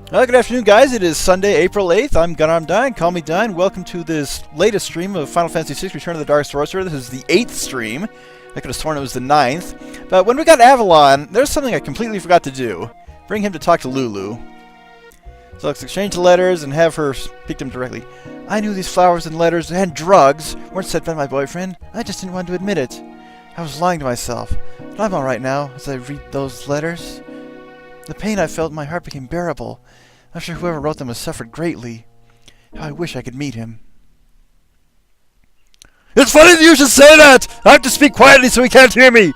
Good afternoon, guys. It is Sunday, April 8th. I'm Gunarm Call me Dine. Welcome to this latest stream of Final Fantasy VI Return of the Dark Sorcerer. This is the 8th stream. I could have sworn it was the 9th. But when we got Avalon, there's something I completely forgot to do. Bring him to talk to Lulu. So let's exchange the letters and have her speak to him directly. I knew these flowers and letters and drugs weren't sent by my boyfriend. I just didn't want to admit it. I was lying to myself. But I'm alright now as I read those letters. The pain I felt in my heart became bearable. I'm sure whoever wrote them has suffered greatly. How I wish I could meet him. It's funny that you should say that! I have to speak quietly so he can't hear me!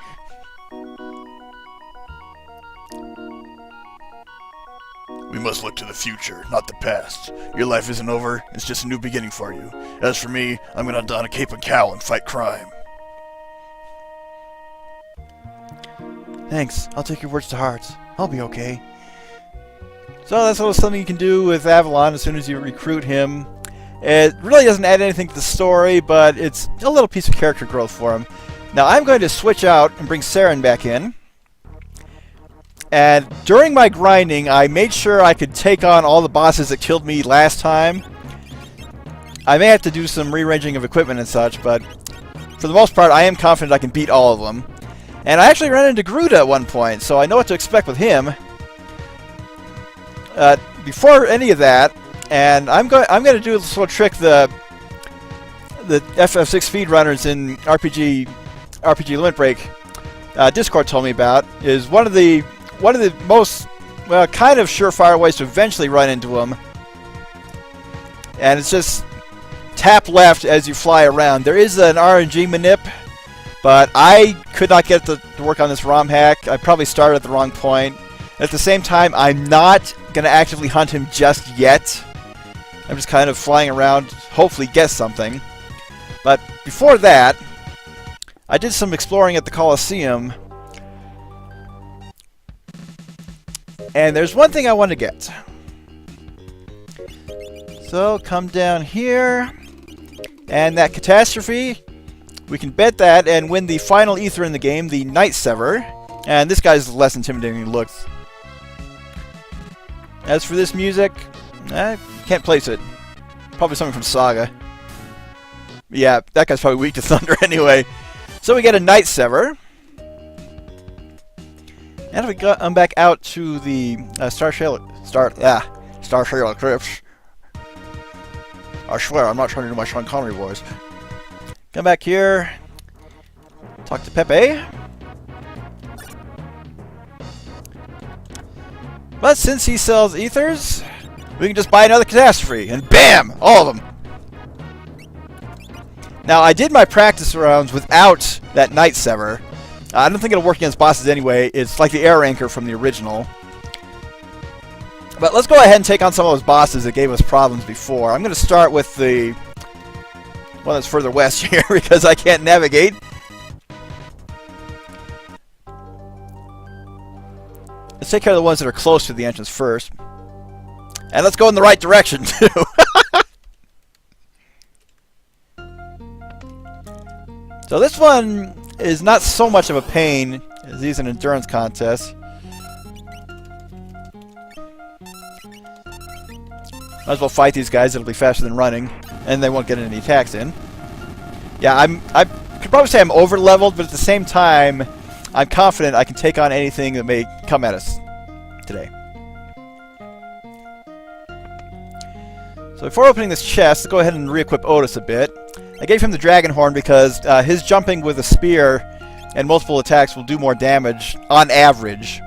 We must look to the future, not the past. Your life isn't over, it's just a new beginning for you. As for me, I'm gonna don a cape and cowl and fight crime. Thanks. I'll take your words to heart. I'll be okay. So that's something you can do with Avalon as soon as you recruit him. It really doesn't add anything to the story, but it's a little piece of character growth for him. Now I'm going to switch out and bring Saren back in. And during my grinding, I made sure I could take on all the bosses that killed me last time. I may have to do some rearranging of equipment and such, but for the most part, I am confident I can beat all of them. And I actually ran into Gruda at one point, so I know what to expect with him. Before any of that, and I'm going to do this little trick the FF6 speedrunners in RPG Limit Break Discord told me about, is one of the most kind of surefire ways to eventually run into him. And it's just tap left as you fly around. There is an RNG manip, but I could not get to work on this ROM hack. I probably started at the wrong point. At the same time, I'm not going to actively hunt him just yet. I'm just kind of flying around, hopefully get something. But before that, I did some exploring at the Colosseum. And there's one thing I want to get. So come down here. And that catastrophe, we can bet that and win the final ether in the game, the Night Sever. And this guy's less intimidating than he looks. As for this music, I can't place it. Probably something from Saga. Yeah, that guy's probably weak to thunder anyway. So we get a Night Sever. And if we come back out to the Starshell Crypts. I swear, I'm not trying to do my Sean Connery voice. Come back here. Talk to Pepe. But since he sells ethers, we can just buy another catastrophe, and BAM! All of them! Now, I did my practice rounds without that Night Sever. I don't think it'll work against bosses anyway. It's like the air anchor from the original. But let's go ahead and take on some of those bosses that gave us problems before. I'm going to start with the one that's further west here because I can't navigate. Let's take care of the ones that are close to the entrance first. And let's go in the right direction, too. So this one is not so much of a pain as these an endurance contest. Might as well fight these guys, it'll be faster than running. And they won't get any attacks in. Yeah, I could probably say I'm over-leveled, but at the same time, I'm confident I can take on anything that may come at us today. So before opening this chest, let's go ahead and re-equip Otis a bit. I gave him the Dragon Horn because his jumping with a spear and multiple attacks will do more damage on average.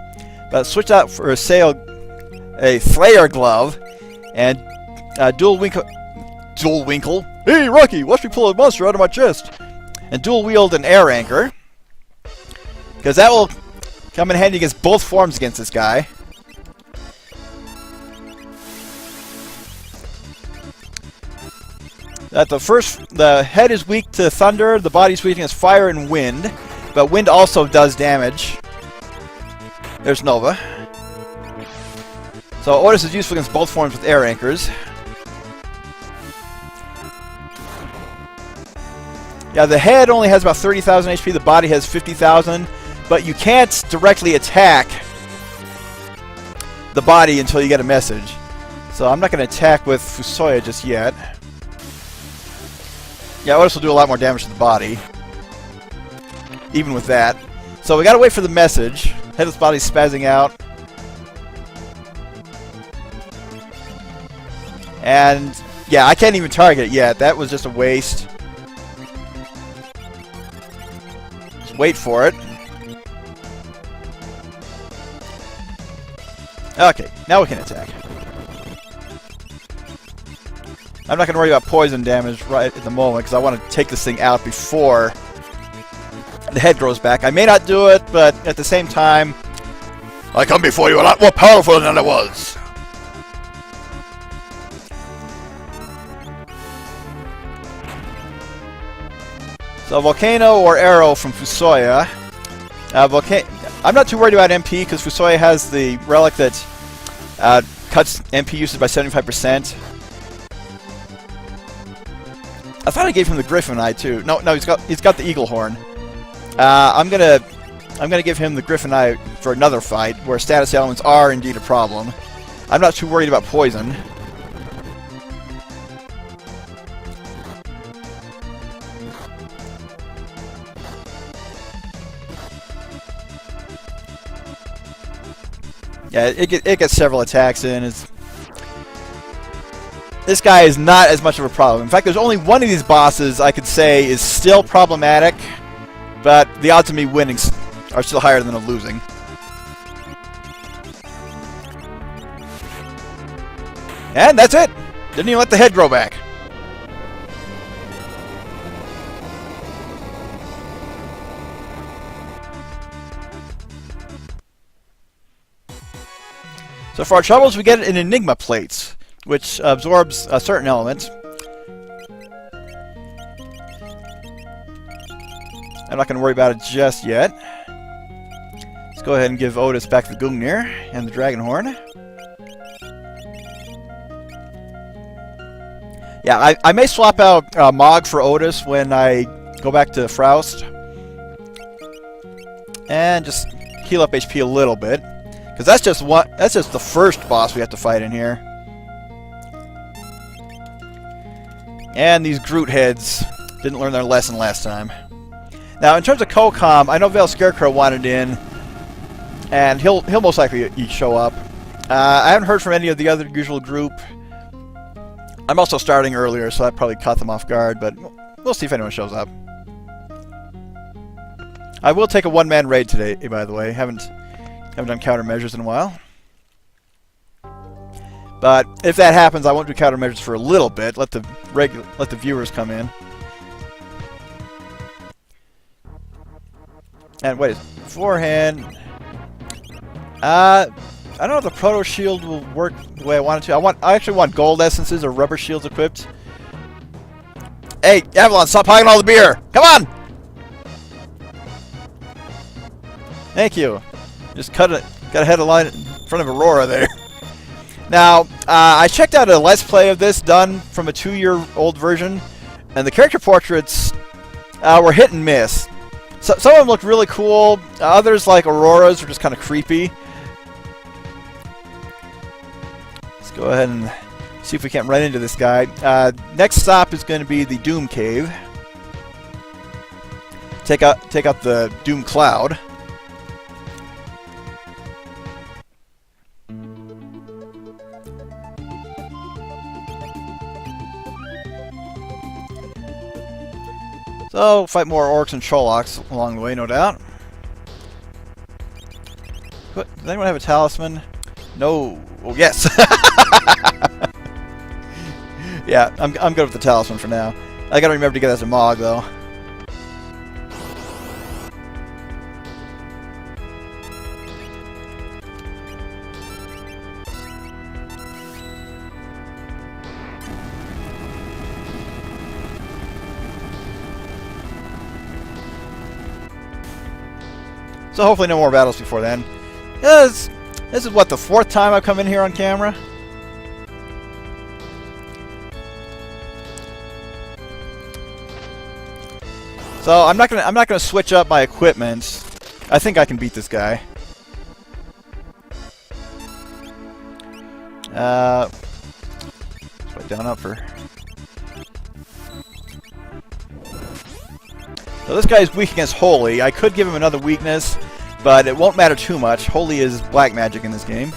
But switch out for a Slayer Glove and Dual Winkle. Hey, Rocky, watch me pull a monster out of my chest. And dual wield an air anchor, because that will come in handy against both forms against this guy. The head is weak to thunder, the body's weak against fire and wind, but wind also does damage. There's Nova. So Otis is useful against both forms with air anchors. Yeah, the head only has about 30,000 HP, the body has 50,000, but you can't directly attack the body until you get a message. So I'm not going to attack with Fusoya just yet. Yeah, Otis will do a lot more damage to the body, even with that. So we got to wait for the message. Headless body's spazzing out. And yeah, I can't even target it yet. That was just a waste. Just wait for it. Okay, now we can attack. I'm not going to worry about poison damage right at the moment because I want to take this thing out before the head grows back. I may not do it, but at the same time, I come before you a lot more powerful than I was. so Volcano or Arrow from Fusoya. I'm not too worried about MP because Fusoya has the relic that cuts MP usage by 75%. I thought I gave him the Griffin Eye too. No, he's got the Eagle Horn. I'm gonna give him the Griffin Eye for another fight where status elements are indeed a problem. I'm not too worried about poison. Yeah, it gets several attacks in. This guy is not as much of a problem. In fact, there's only one of these bosses I could say is still problematic, but the odds of me winning are still higher than of losing. And that's it! Didn't even let the head grow back. So for our troubles, we get an Enigma Plate, which absorbs a certain element. I'm not going to worry about it just yet. Let's go ahead and give Otis back the Gungnir and the Dragon Horn. Yeah, I may swap out Mog for Otis when I go back to Faust. And just heal up HP a little bit. Because that's just the first boss we have to fight in here. And these Groot heads didn't learn their lesson last time. Now, in terms of Kokam, I know Veil Scarecrow wanted in, and he'll most likely show up. I haven't heard from any of the other usual group. I'm also starting earlier, so that probably caught them off guard, but we'll see if anyone shows up. I will take a one-man raid today, by the way. Haven't done countermeasures in a while. But if that happens, I won't do countermeasures for a little bit. Let the viewers come in. And wait, beforehand, I don't know if the Proto Shield will work the way I want it to. I actually want gold essences or rubber shields equipped. Hey, Avalon, stop hogging all the beer! Come on! Thank you. Just got ahead of line in front of Aurora there. Now, I checked out a Let's Play of this done from a 2-year-old version, and the character portraits were hit and miss. So, some of them looked really cool. Others, like Aurora's, were just kind of creepy. Let's go ahead and see if we can't run into this guy. Next stop is going to be the Doom Cave. Take out the Doom Cloud. So, fight more orcs and Trollocs along the way, no doubt. Does anyone have a talisman? No. Oh, yes! Yeah, I'm good with the talisman for now. I gotta remember to get that to Mog, though. So hopefully no more battles before then. This is what, the 4th time I've come in here on camera? So I'm not gonna switch up my equipment. I think I can beat this guy. Let's down up for. So this guy is weak against Holy. I could give him another weakness, but it won't matter too much. Holy is black magic in this game.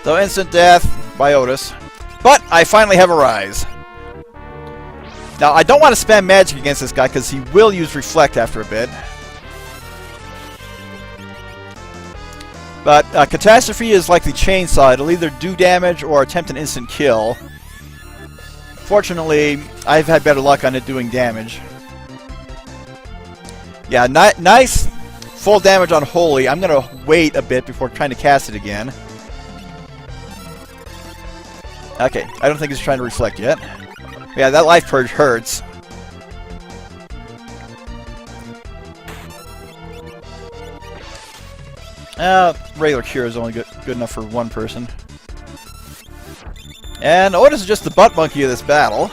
So instant death by Otis. But I finally have a rise. Now I don't want to spam magic against this guy because he will use Reflect after a bit. But Catastrophe is like the chainsaw. It'll either do damage or attempt an instant kill. Fortunately, I've had better luck on it doing damage. Yeah, nice full damage on Holy. I'm going to wait a bit before trying to cast it again. Okay, I don't think he's trying to Reflect yet. Yeah, that Life Purge hurts. Regular Cure is only good enough for one person. And Otis is just the butt monkey of this battle.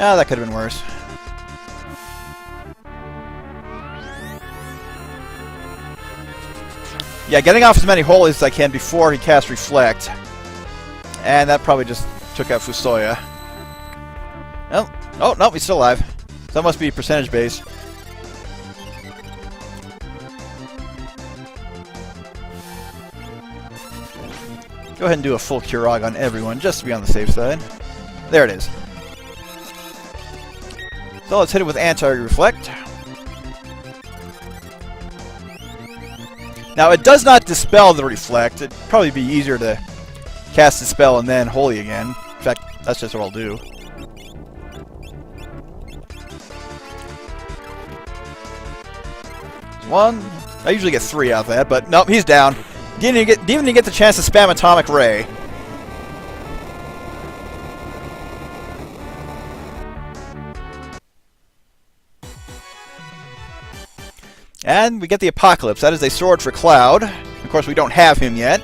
Ah, that could have been worse. Yeah, getting off as many holies as I can before he casts Reflect. And that probably just took out Fusoya. Oh, no, he's still alive. So that must be percentage based. Go ahead and do a full Curog on everyone, just to be on the safe side. There it is. So let's hit it with Anti-Reflect. Now, it does not dispel the Reflect. It'd probably be easier to cast the spell and then Holy again. In fact, that's just what I'll do. One. I usually get 3 out of that, but nope, he's down. Didn't even get the chance to spam Atomic Ray. And we get the Apocalypse. That is a sword for Cloud. Of course, we don't have him yet.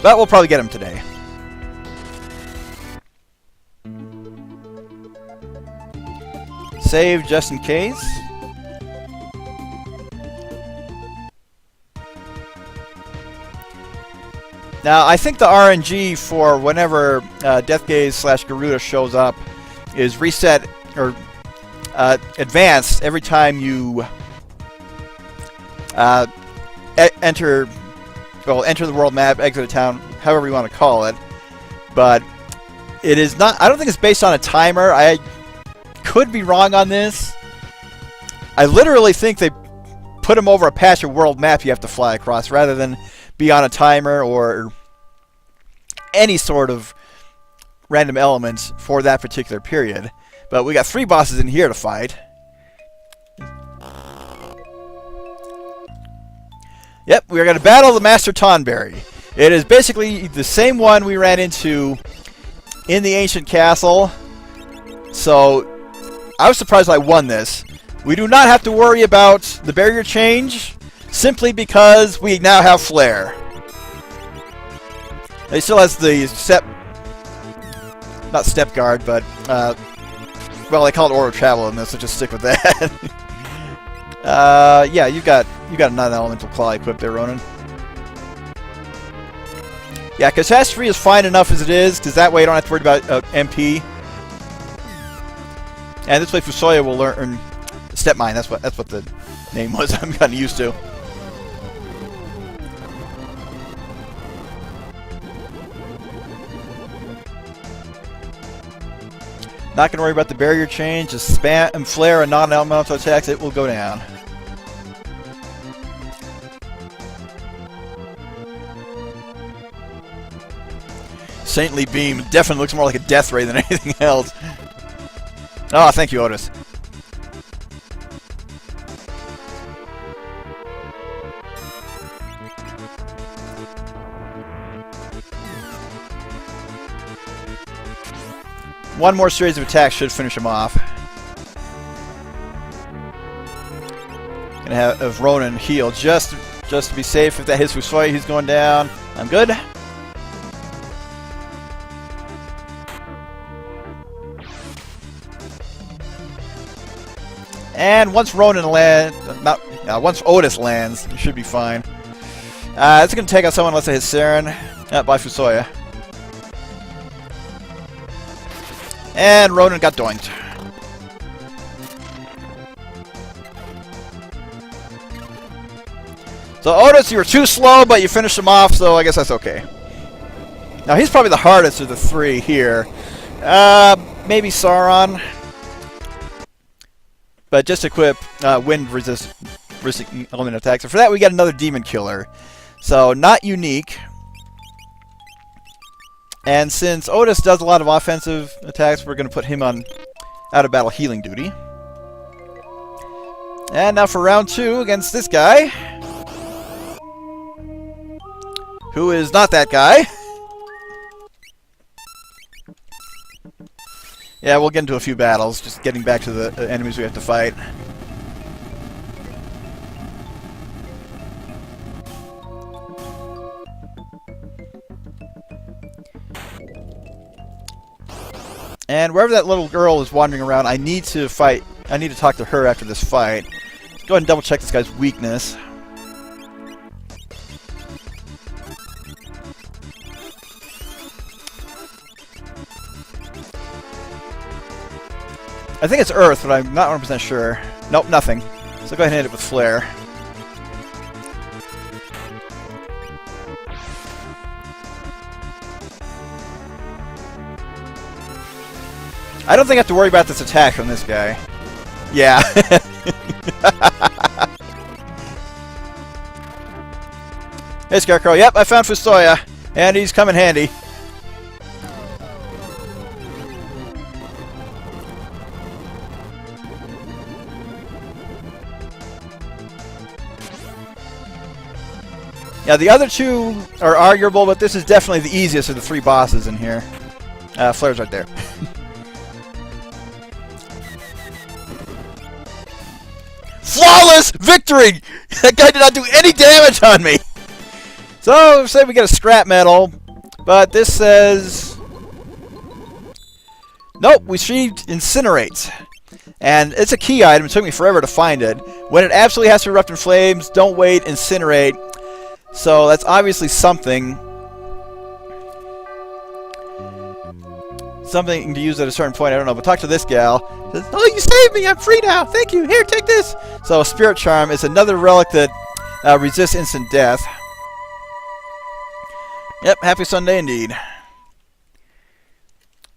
But we'll probably get him today. Save just in case. Now, I think the RNG for whenever Death Gaze / Garuda shows up is reset or advanced every time you enter the world map, exit a town, however you want to call it. But it is not. I don't think it's based on a timer. I could be wrong on this. I literally think they put him over a patch of world map you have to fly across rather than be on a timer or any sort of random elements for that particular period. But we got 3 bosses in here to fight. Yep, we're going to battle the Master Tonberry. It is basically the same one we ran into in the Ancient Castle. So, I was surprised I won this. We do not have to worry about the barrier change, simply because we now have Flare. He still has the not step guard, but well, they call it Aura Travel in this, so just stick with that. Yeah, you got a non-elemental claw equipped there, Ronan. Yeah, Catastrophe is fine enough as it is, because that way you don't have to worry about MP. And this way Fusoya will learn Step Mine. That's what the name was. I'm kind of used to. Not going to worry about the barrier change. Just spam and flare and non-elemental attacks. It will go down. Saintly Beam definitely looks more like a death ray than anything else. Oh, thank you, Otis. One more series of attacks should finish him off. Gonna have Ronan heal just to be safe. If that hits Fusoya, he's going down. I'm good. And once Ronan once Otis lands, it should be fine. It's going to take out someone unless I hit Saren. By Fusoya. And Ronan got doinked. So Otis, you were too slow, but you finished him off, so I guess that's okay. Now he's probably the hardest of the three here. Maybe Sauron. But just equip wind resisting element attacks. So for that we get another demon killer. So not unique. And since Otis does a lot of offensive attacks, we're going to put him on out of battle healing duty. And now for round 2 against this guy. Who is not that guy. Yeah, we'll get into a few battles, just getting back to the enemies we have to fight. And wherever that little girl is wandering around, I need to fight. I need to talk to her after this fight. Let's go ahead and double check this guy's weakness. I think it's Earth, but I'm not 100% sure. Nope, nothing. So go ahead and hit it with Flare. I don't think I have to worry about this attack from this guy. Yeah. Hey, Scarecrow. Yep, I found Fusoya. And he's come in handy. Yeah, the other two are arguable, but this is definitely the easiest of the 3 bosses in here. Flare's right there. Flawless victory! That guy did not do any damage on me! So, say we get a scrap metal, but this says... Nope, we achieved Incinerate. And it's a key item, it took me forever to find it. When it absolutely has to erupt in flames, don't wait, Incinerate. So that's obviously something. Something to use at a certain point, I don't know, but talk to this gal. She says, oh, you saved me, I'm free now, thank you, here, take this. So Spirit Charm is another relic that resists instant death. Yep, happy Sunday indeed.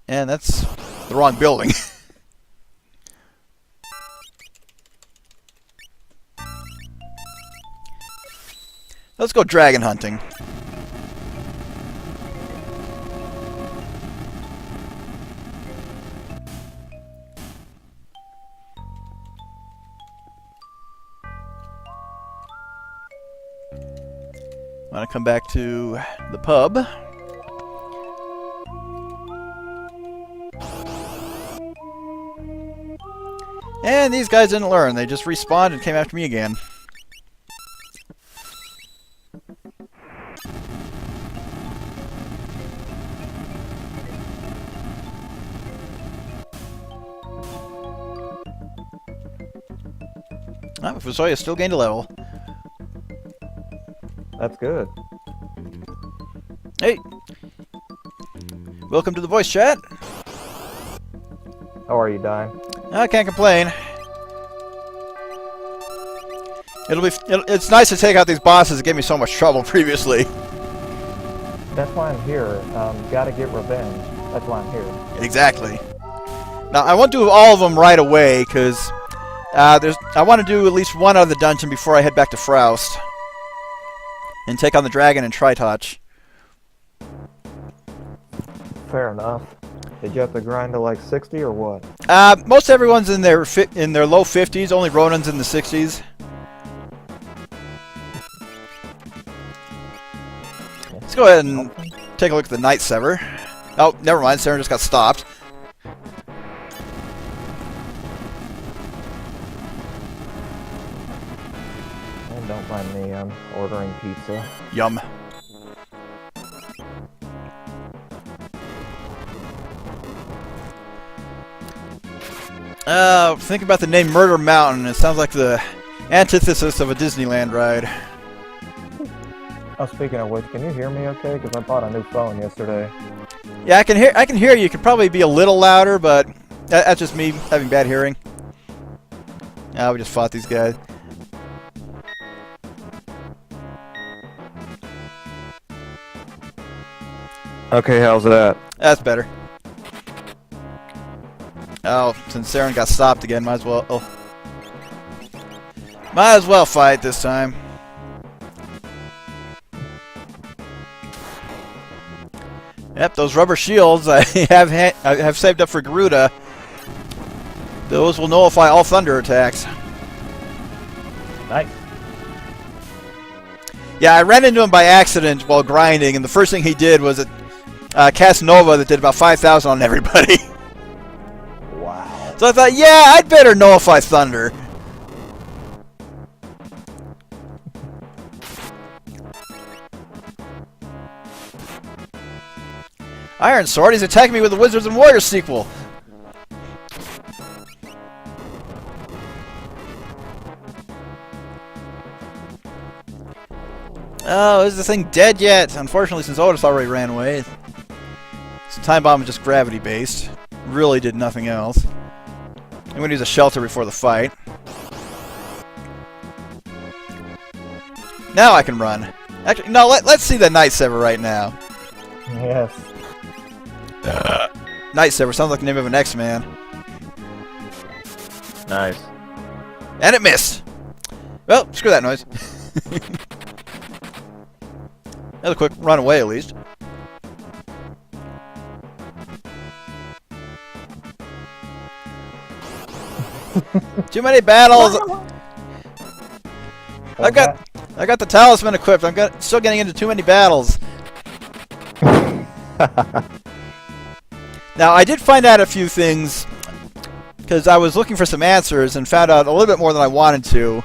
And that's the wrong building. Let's go dragon hunting. I'm gonna come back to the pub. And these guys didn't learn. They just respawned and came after me again. Ah, Fusoya still gained a level. That's good. Hey! Welcome to the voice chat. How are you, Di? I can't complain. It's nice to take out these bosses that gave me so much trouble previously. That's why I'm here. Gotta get revenge. That's why I'm here. Exactly. Now, I won't do all of them right away, because I want to do at least one other dungeon before I head back to Faust. And take on the dragon and Tritouch. Fair enough. Did you have to grind to like 60 or what? Most everyone's in their low 50s. Only Ronan's in the 60s. Let's go ahead and take a look at the Night Sever. Oh, never mind. Saren just got stopped. And don't mind me. I'm ordering pizza. Yum. Think about the name Murder Mountain. It sounds like the antithesis of a Disneyland ride. Oh, speaking of which, can you hear me okay? Because I bought a new phone yesterday. Yeah, I can hear you. You could probably be a little louder, but that's just me having bad hearing. Ah, we just fought these guys. Okay, how's that? That's better. Oh, since Saren got stopped again, might as well. Oh. Might as well fight this time. Yep, those rubber shields I have saved up for Garuda. Those will nullify all thunder attacks. Nice. Yeah, I ran into him by accident while grinding, and the first thing he did was cast Nova that did about 5,000 on everybody. Wow. So I thought, yeah, I'd better nullify thunder. Iron Sword, he's attacking me with the Wizards and Warriors sequel. Oh, is the thing dead yet? Unfortunately, since Otis already ran away. This time bomb is just gravity based. Really did nothing else. I'm going to use a shelter before the fight. Now I can run. Actually, no, let's see the Night Sever right now. Yes. Night Sever sounds like the name of an X-Man. Nice. And it missed! Well, screw that noise. Another quick run away, at least. Too many battles! I got the talisman equipped. I'm still getting into too many battles. Now, I did find out a few things, because I was looking for some answers and found out a little bit more than I wanted to.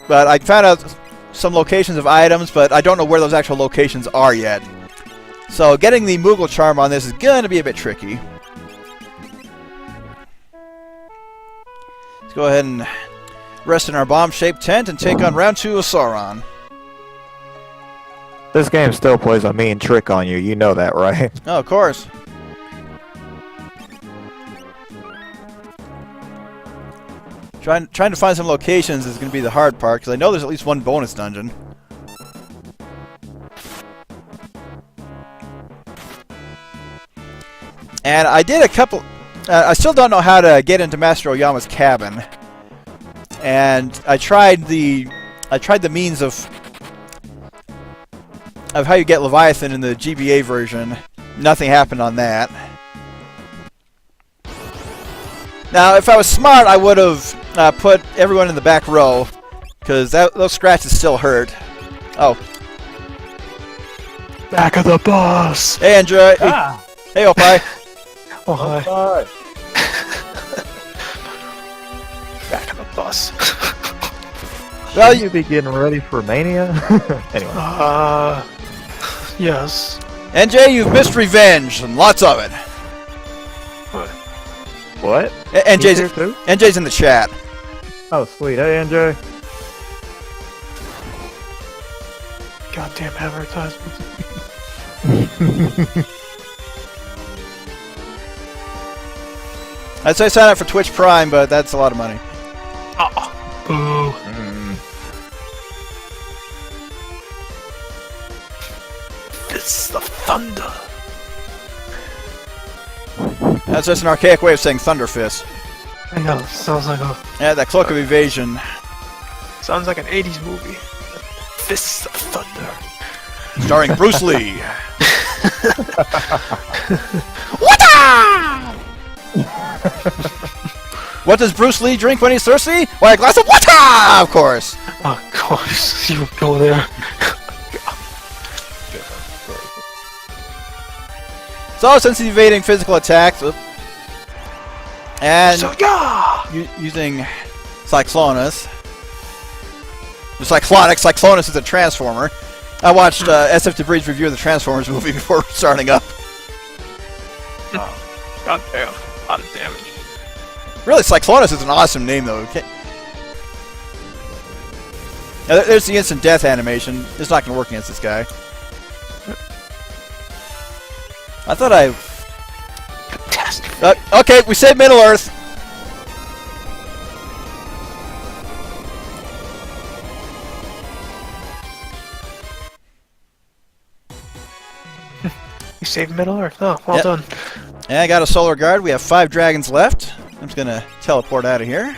But I found out some locations of items, but I don't know where those actual locations are yet. So getting the Moogle Charm on this is going to be a bit tricky. Let's go ahead and rest in our bomb-shaped tent and take on round 2 of Sauron. This game still plays a mean trick on you. You know that, right? Oh, of course. Trying to find some locations is going to be the hard part, because I know there's at least one bonus dungeon. And I did a couple... I still don't know how to get into Master Oyama's cabin. And I tried the means of how you get Leviathan in the GBA version. Nothing happened on that. Now, if I was smart, I would have put everyone in the back row, because those scratches still hurt. Oh. Back of the bus! Hey, Andrew. Ah! Hey, Opie. Oh, hi. Bye. Back of the bus. Well, You be getting ready for Mania? Anyway. Yes. NJ, you've missed revenge, and lots of it. What? What? He's here too? NJ's in the chat. Oh, sweet. Hey, NJ. Goddamn advertisements. I'd say sign up for Twitch Prime, but that's a lot of money. Oh, boo. It's the thunder. That's just an archaic way of saying Thunder Fist. I know. Sounds like Yeah, that Cloak of Evasion. sounds like an 80s movie. Fists of Thunder. Starring Bruce Lee. What does Bruce Lee drink when he's thirsty? Why, a glass of water! Of course. Oh, of course. You would go there. So, since he's evading physical attacks, and So, yeah! using Cyclonus. The Cyclonus is a Transformer. I watched SF Debris' review of the Transformers movie before starting up. God damn. A lot of damage. Really, Cyclonus is an awesome name, though. Now, there's the instant death animation. It's not going to work against this guy. I thought I... Catastrophe. Okay, we saved Middle Earth. You saved Middle Earth. Oh, well done. And I got a Solar Guard. We have 5 dragons left. I'm just going to teleport out of here.